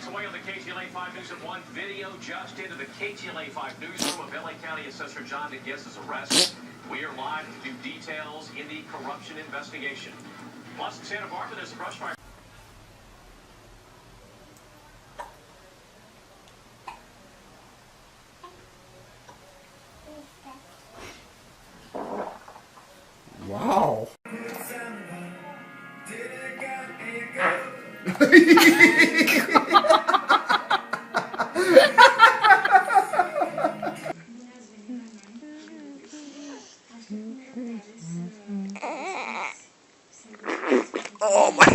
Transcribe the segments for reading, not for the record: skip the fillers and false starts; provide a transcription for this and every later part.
Away on the KTLA 5 News at 1 video just into the KTLA 5 newsroom of LA County Assessor John DeGuise's arrest. We are live to do details in the corruption investigation. Plus, in Santa Barbara, there's a brush fire. Wow. Oh my.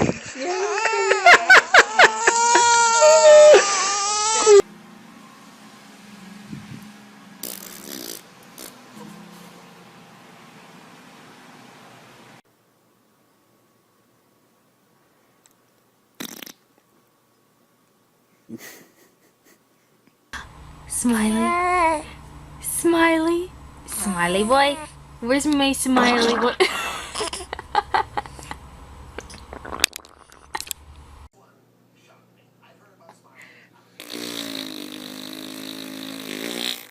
Smiley. Smiley. Smiley boy. Where's my smiley boy?